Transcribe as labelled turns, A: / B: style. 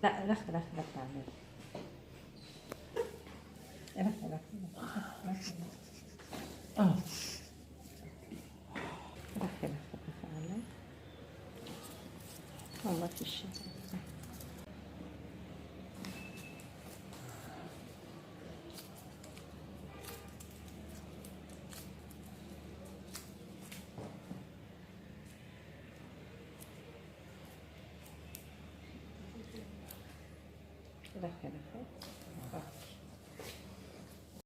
A: لا رخ رخ رخ تعمل رخ رخ رخ
B: اه
A: رخ رخ رخ علي والله في الشيء. رخ رخ رخ